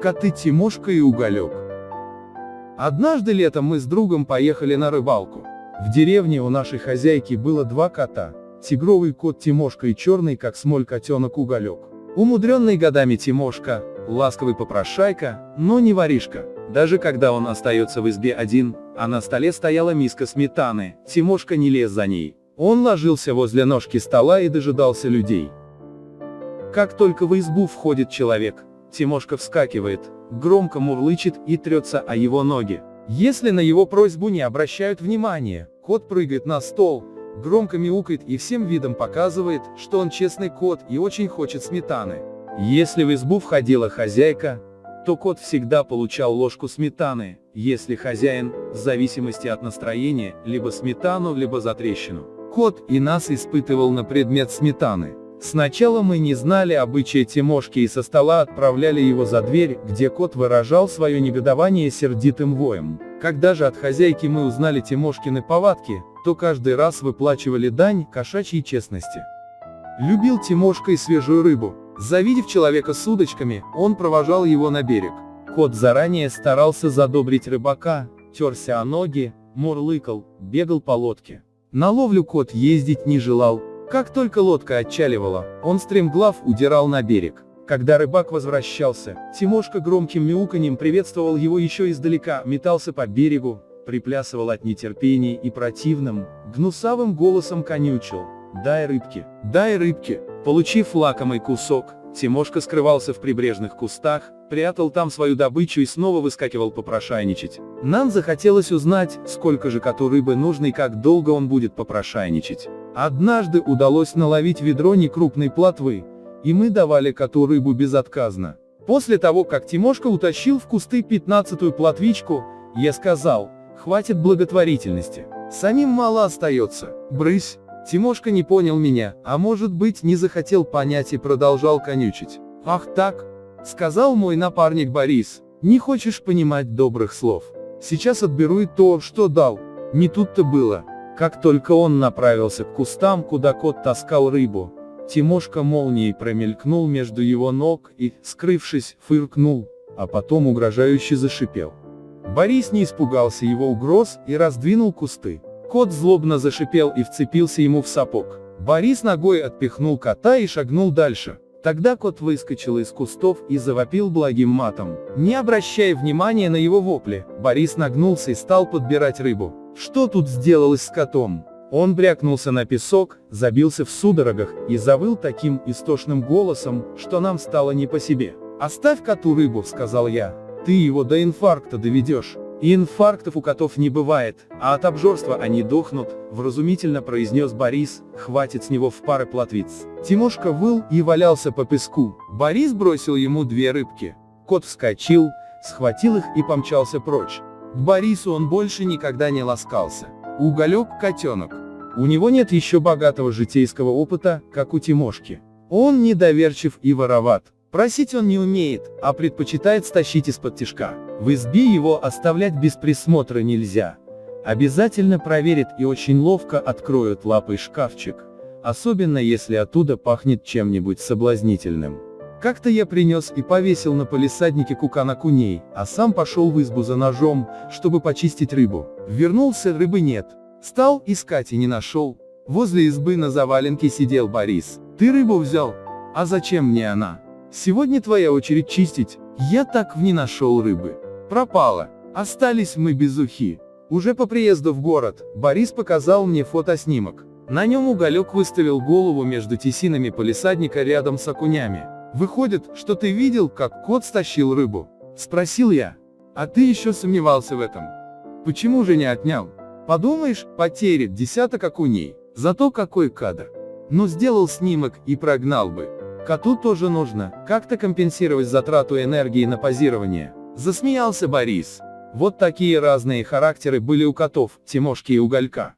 Коты Тимошка и Уголек. Однажды летом мы с другом поехали на рыбалку. В деревне у нашей хозяйки было два кота. Тигровый кот Тимошка и черный как смоль котенок Уголек. Умудренный годами Тимошка, ласковый попрошайка, но не воришка. Даже когда он остается в избе один, а на столе стояла миска сметаны, Тимошка не лез за ней. Он ложился возле ножки стола и дожидался людей. Как только в избу входит человек, Тимошка вскакивает, громко мурлычет и трется о его ноги. Если на его просьбу не обращают внимания, кот прыгает на стол, громко мяукает и всем видом показывает, что он честный кот и очень хочет сметаны. Если в избу входила хозяйка, то кот всегда получал ложку сметаны, если хозяин, в зависимости от настроения, либо сметану, либо затрещину. Кот и нас испытывал на предмет сметаны. Сначала мы не знали обычая Тимошки и со стола отправляли его за дверь, где кот выражал свое негодование сердитым воем. Когда же от хозяйки мы узнали Тимошкины повадки, то каждый раз выплачивали дань кошачьей честности. Любил Тимошка и свежую рыбу. Завидев человека с удочками, он провожал его на берег. Кот заранее старался задобрить рыбака, терся о ноги, мурлыкал, бегал по лодке. На ловлю кот ездить не желал. Как только лодка отчаливала, он стремглав удирал на берег. Когда рыбак возвращался, Тимошка громким мяуканьем приветствовал его еще издалека, метался по берегу, приплясывал от нетерпения и противным, гнусавым голосом конючил: «Дай рыбки! Дай рыбки!» Получив лакомый кусок, Тимошка скрывался в прибрежных кустах, прятал там свою добычу и снова выскакивал попрошайничать. Нам захотелось узнать, сколько же коту рыбы нужно и как долго он будет попрошайничать. Однажды удалось наловить ведро некрупной плотвы, и мы давали коту рыбу безотказно. После того, как Тимошка утащил в кусты 15-ю плотвичку, я сказал: «Хватит благотворительности. Самим мало остается. Брысь». Тимошка не понял меня, а может быть не захотел понять и продолжал конючить. «Ах так?» — сказал мой напарник Борис. «Не хочешь понимать добрых слов? Сейчас отберу и то, что дал». Не тут-то было. Как только он направился к кустам, куда кот таскал рыбу, Тимошка молнией промелькнул между его ног и, скрывшись, фыркнул, а потом угрожающе зашипел. Борис не испугался его угроз и раздвинул кусты. Кот злобно зашипел и вцепился ему в сапог. Борис ногой отпихнул кота и шагнул дальше. Тогда кот выскочил из кустов и завопил благим матом. Не обращая внимания на его вопли, Борис нагнулся и стал подбирать рыбу. Что тут сделалось с котом? Он брякнулся на песок, забился в судорогах и завыл таким истошным голосом, что нам стало не по себе. «Оставь коту рыбу», — сказал я. «Ты его до инфаркта доведешь». «И инфарктов у котов не бывает, а от обжорства они дохнут», — вразумительно произнес Борис. «Хватит с него в пары плотвиц». Тимошка выл и валялся по песку. Борис бросил ему 2 рыбки. Кот вскочил, схватил их и помчался прочь. К Борису он больше никогда не ласкался. Уголек — котенок. У него нет еще богатого житейского опыта, как у Тимошки. Он недоверчив и вороват. Просить он не умеет, а предпочитает стащить из-под тишка. В избе его оставлять без присмотра нельзя. Обязательно проверит и очень ловко откроет лапой шкафчик, особенно если оттуда пахнет чем-нибудь соблазнительным. Как-то я принес и повесил на палисаднике кукан окуней, а сам пошел в избу за ножом, чтобы почистить рыбу. Вернулся, рыбы нет. Стал искать и не нашел. Возле избы на заваленке сидел Борис. «Ты рыбу взял? А зачем мне она? Сегодня твоя очередь чистить». Я так в не нашел рыбы. Пропала. Остались мы без ухи. Уже по приезду в город, Борис показал мне фотоснимок. На нем Уголек выставил голову между тесинами палисадника рядом с окунями. «Выходит, что ты видел, как кот стащил рыбу?» — спросил я. «А ты еще сомневался в этом? Почему же не отнял? Подумаешь, потеряет десяток окуней. Зато какой кадр. Ну, сделал снимок и прогнал бы. Коту тоже нужно как-то компенсировать затрату энергии на позирование». Засмеялся Борис. Вот такие разные характеры были у котов, Тимошки и Уголька.